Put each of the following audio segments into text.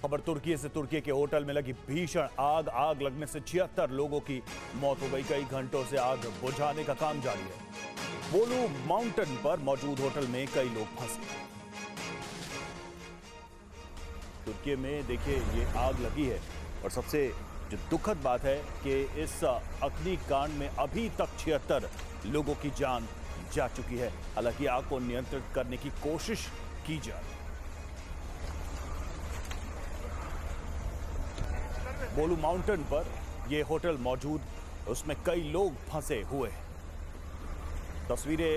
खबर तुर्की से। तुर्की के होटल में लगी भीषण आग लगने से 76 लोगों की मौत हो गई। कई घंटों से आग बुझाने का काम जारी है। बोलू माउंटेन पर मौजूद होटल में कई लोग फंसे। तुर्की में देखिए ये आग लगी है और सबसे जो दुखद बात है कि इस अग्निकांड में अभी तक 76 लोगों की जान जा चुकी है। हालांकि आग को नियंत्रित करने की कोशिश की जा रही है। बोलू माउंटेन पर यह होटल मौजूद, उसमें कई लोग फंसे हुए हैं। तस्वीरें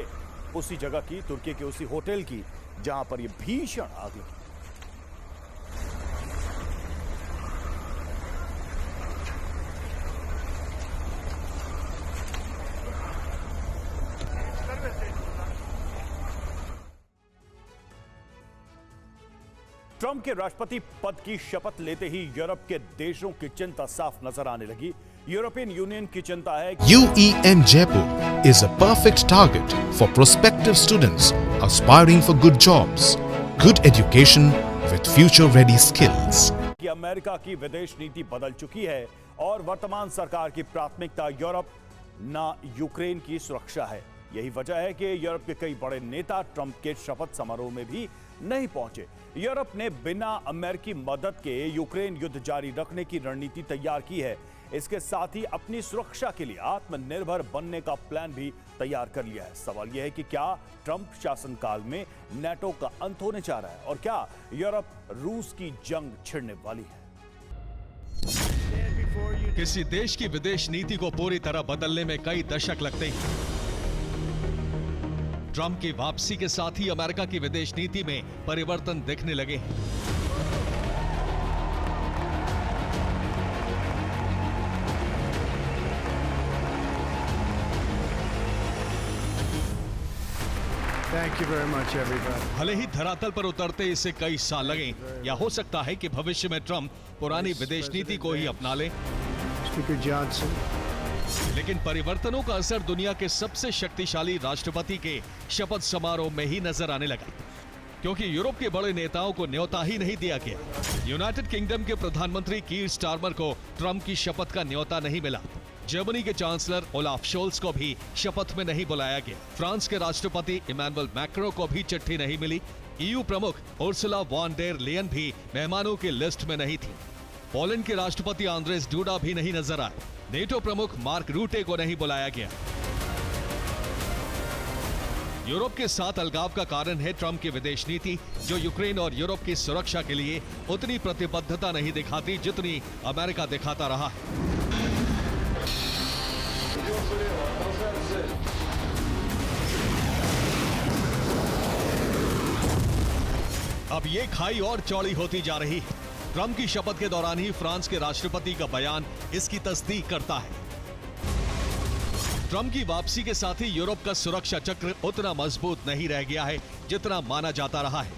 उसी जगह की, तुर्की के उसी होटल की जहां पर यह भीषण आग लगी। ट्रंप के राष्ट्रपति पद की शपथ लेते ही यूरोप के देशों की चिंता साफ नजर आने लगी। यूरोपियन यूनियन की चिंता है UEM Jaipur is a perfect target for prospective students aspiring for good jobs, good education with future-ready skills. कि अमेरिका की विदेश नीति बदल चुकी है और वर्तमान सरकार की प्राथमिकता यूरोप न यूक्रेन की सुरक्षा है। यही वजह है कि यूरोप के कई बड़े नेता ट्रंप के शपथ समारोह में भी नहीं पहुंचे। यूरोप ने बिना अमेरिकी मदद के यूक्रेन युद्ध जारी रखने की रणनीति तैयार की है। इसके साथ ही अपनी सुरक्षा के लिए आत्मनिर्भर बनने का प्लान भी तैयार कर लिया है। सवाल यह है कि क्या ट्रंप शासनकाल में नाटो का अंत होने जा रहा है और क्या यूरोप रूस की जंग छिड़ने वाली है। किसी देश की विदेश नीति को पूरी तरह बदलने में कई दशक लगते हैं। ट्रंप की वापसी के साथ ही अमेरिका की विदेश नीति में परिवर्तन दिखने लगे हैं। Thank you very much, everybody. भले ही धरातल पर उतरते इसे कई साल लगे, या हो सकता है कि भविष्य में ट्रंप पुरानी विदेश नीति को ही अपना ले। Speaker Johnson. लेकिन परिवर्तनों का असर दुनिया के सबसे शक्तिशाली राष्ट्रपति के शपथ समारोह में ही नजर आने लगा, क्योंकि यूरोप के बड़े नेताओं को न्योता ही नहीं दिया गया। यूनाइटेड किंगडम के प्रधानमंत्री कीर स्टारमर को ट्रंप की शपथ का न्योता नहीं मिला। जर्मनी के चांसलर ओलाफ शोल्स को भी शपथ में नहीं बुलाया गया। फ्रांस के राष्ट्रपति इमैनुअल मैक्रों को भी चिट्ठी नहीं मिली। EU प्रमुख उर्सुला वॉन डेर लेयन भी मेहमानों की लिस्ट में नहीं थी। पोलैंड के राष्ट्रपति आंद्रेस डूडा भी नहीं नजर आए। नेटो प्रमुख मार्क रूटे को नहीं बुलाया गया। यूरोप के साथ अलगाव का कारण है ट्रंप की विदेश नीति, जो यूक्रेन और यूरोप की सुरक्षा के लिए उतनी प्रतिबद्धता नहीं दिखाती जितनी अमेरिका दिखाता रहा है। अब ये खाई और चौड़ी होती जा रही है। ट्रंप की शपथ के दौरान ही फ्रांस के राष्ट्रपति का बयान इसकी तस्दीक करता है। ट्रंप की वापसी के साथ ही यूरोप का सुरक्षा चक्र उतना मजबूत नहीं रह गया है जितना माना जाता रहा है,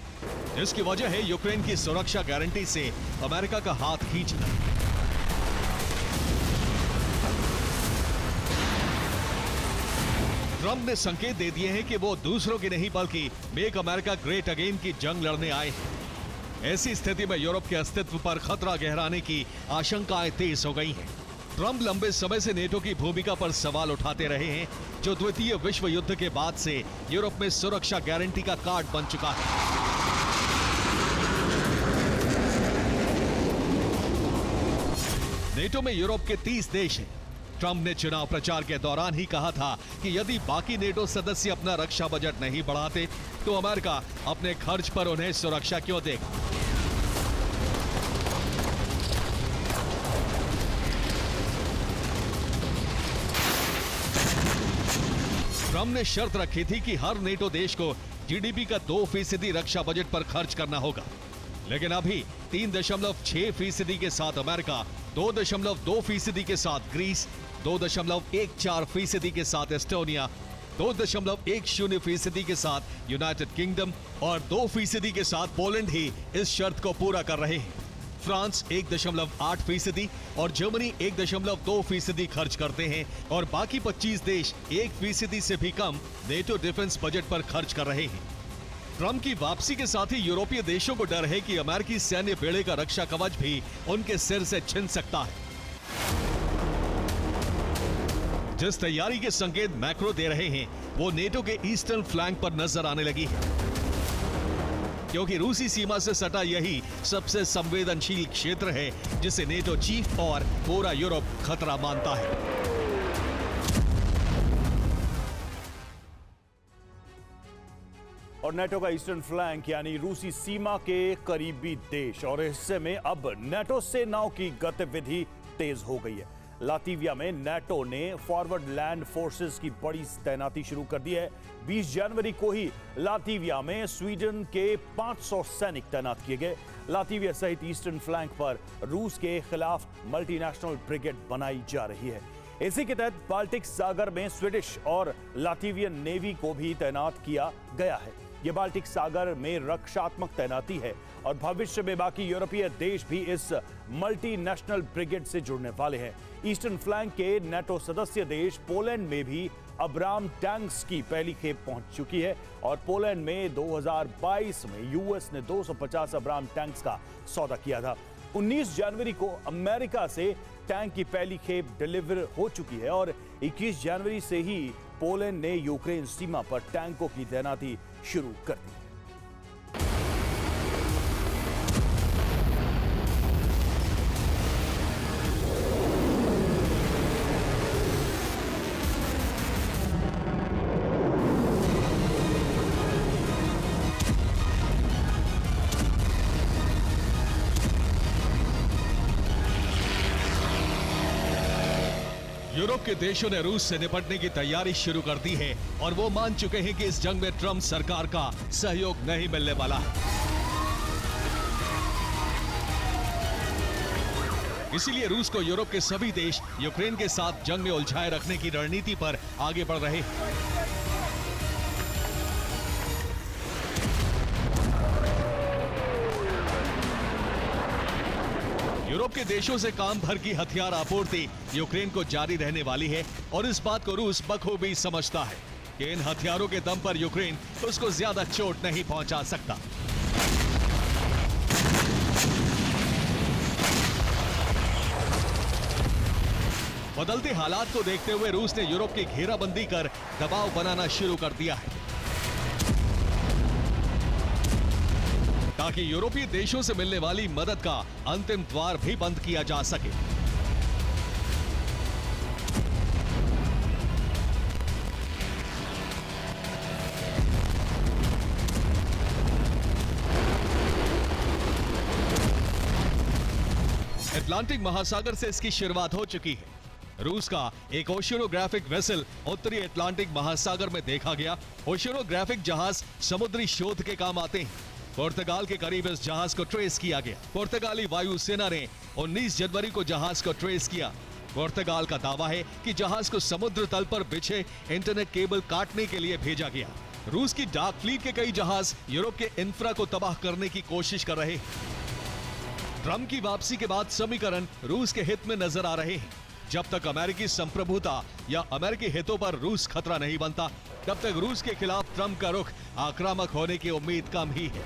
जिसकी वजह है यूक्रेन की सुरक्षा गारंटी से अमेरिका का हाथ खींचना। ट्रंप ने संकेत दे दिए हैं कि वो दूसरों की नहीं बल्कि मेक अमेरिका ग्रेट अगेन की जंग लड़ने आए हैं। ऐसी स्थिति में यूरोप के अस्तित्व पर खतरा गहराने की आशंकाएं तेज हो गई हैं। ट्रंप लंबे समय से नेटो की भूमिका पर सवाल उठाते रहे हैं, जो द्वितीय विश्व युद्ध के बाद से यूरोप में सुरक्षा गारंटी का कार्ड बन चुका है। नेटो में यूरोप के 30 देश हैं। ट्रंप ने चुनाव प्रचार के दौरान ही कहा था कि यदि बाकी नेटो सदस्य अपना रक्षा बजट नहीं बढ़ाते तो अमेरिका अपने खर्च पर उन्हें सुरक्षा क्यों देगा। ट्रंप ने शर्त रखी थी कि हर नेटो देश को जीडीपी का 2% रक्षा बजट पर खर्च करना होगा, लेकिन अभी 3.6% के साथ अमेरिका, 2.2% के साथ ग्रीस, 2.14% के साथ एस्टोनिया, 2.10% के साथ यूनाइटेड किंगडम और 2% के साथ पोलैंड ही इस शर्त को पूरा कर रहे हैं। फ्रांस 1.8% और जर्मनी 1.2% खर्च करते हैं और बाकी 25 देश 1% से भी कम नेटो डिफेंस बजट पर खर्च कर रहे हैं। ट्रंप की वापसी के साथ ही यूरोपीय देशों को डर है कि अमेरिकी सैन्य बेड़े का रक्षा कवच भी उनके सिर से छिन सकता है। जिस तैयारी के संकेत मैक्रो दे रहे हैं वो नेटो के ईस्टर्न फ्लैंक पर नजर आने लगी है, क्योंकि रूसी सीमा से सटा यही सबसे संवेदनशील क्षेत्र है जिसे नेटो चीफ और पूरा यूरोप खतरा मानता है। और नेटो का ईस्टर्न फ्लैंक यानी रूसी सीमा के करीबी देश और हिस्से में अब नेटो सेनाओं की गतिविधि तेज हो गई है। लातविया में नेटो ने फॉरवर्ड लैंड फोर्सेस की बड़ी तैनाती शुरू कर दी है। 20 जनवरी को ही लातविया में स्वीडन के 500 सैनिक तैनात किए गए। लातविया सहित ईस्टर्न फ्लैंक पर रूस के खिलाफ मल्टीनेशनल ब्रिगेड बनाई जा रही है। इसी के तहत बाल्टिक सागर में स्वीडिश और लातवियन नेवी को भी तैनात किया गया है। यह बाल्टिक सागर में रक्षात्मक तैनाती है और भविष्य में बाकी यूरोपीय देश भी इस मल्टीनेशनल ब्रिगेड से जुड़ने वाले हैं। ईस्टर्न फ्लैंक के नेटो सदस्य देश पोलैंड में भी अब्राम टैंक्स की पहली खेप पहुंच चुकी है और पोलैंड में 2022 में यूएस ने 250 अब्राम टैंक्स का सौदा किया था। 19 जनवरी को अमेरिका से टैंक की पहली खेप डिलीवर हो चुकी है और 21 जनवरी से ही पोलैंड ने यूक्रेन सीमा पर टैंकों की तैनाती शुरू कर दी। यूरोप के देशों ने रूस से निपटने की तैयारी शुरू कर दी है और वो मान चुके हैं कि इस जंग में ट्रंप सरकार का सहयोग नहीं मिलने वाला है। इसीलिए रूस को यूरोप के सभी देश यूक्रेन के साथ जंग में उलझाए रखने की रणनीति पर आगे बढ़ रहे हैं। यूरोप के देशों से काम भर की हथियार आपूर्ति यूक्रेन को जारी रहने वाली है और इस बात को रूस बखूबी समझता है कि इन हथियारों के दम पर यूक्रेन उसको ज्यादा चोट नहीं पहुंचा सकता। बदलते हालात को देखते हुए रूस ने यूरोप की घेराबंदी कर दबाव बनाना शुरू कर दिया है ताकि यूरोपीय देशों से मिलने वाली मदद का अंतिम द्वार भी बंद किया जा सके। अटलांटिक महासागर से इसकी शुरुआत हो चुकी है। रूस का एक ओशियोनोग्राफिक वेसल उत्तरी अटलांटिक महासागर में देखा गया। ओशियोनोग्राफिक जहाज समुद्री शोध के काम आते हैं। पुर्तगाल के करीब इस जहाज को ट्रेस किया गया। पुर्तगाली वायुसेना ने 19 जनवरी को जहाज को ट्रेस किया। पुर्तगाल का दावा है कि जहाज को समुद्र तल पर बिछे इंटरनेट केबल काटने के लिए भेजा गया। रूस की डार्क फ्लीट के कई जहाज यूरोप के इंफ्रा को तबाह करने की कोशिश कर रहे हैं। ट्रंप की वापसी के बाद समीकरण रूस के हित में नजर आ रहे हैं। जब तक अमेरिकी संप्रभुता या अमेरिकी हितों पर रूस खतरा नहीं बनता, तब तक रूस के खिलाफ ट्रंप का रुख आक्रामक होने की उम्मीद कम ही है।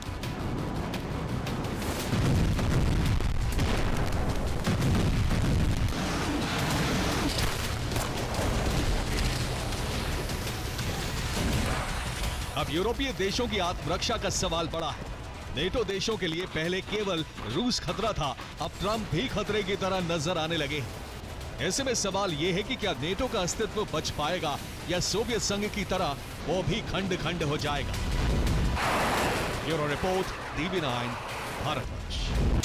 अब यूरोपीय देशों की आत्मरक्षा का सवाल बड़ा है। नेटो देशों के लिए पहले केवल रूस खतरा था, अब ट्रंप भी खतरे की तरह नजर आने लगे हैं। ऐसे में सवाल यह है कि क्या नेटो का अस्तित्व बच पाएगा या सोवियत संघ की तरह वो भी खंड खंड हो जाएगा। Bureau report, DB9, Bharatvarsh.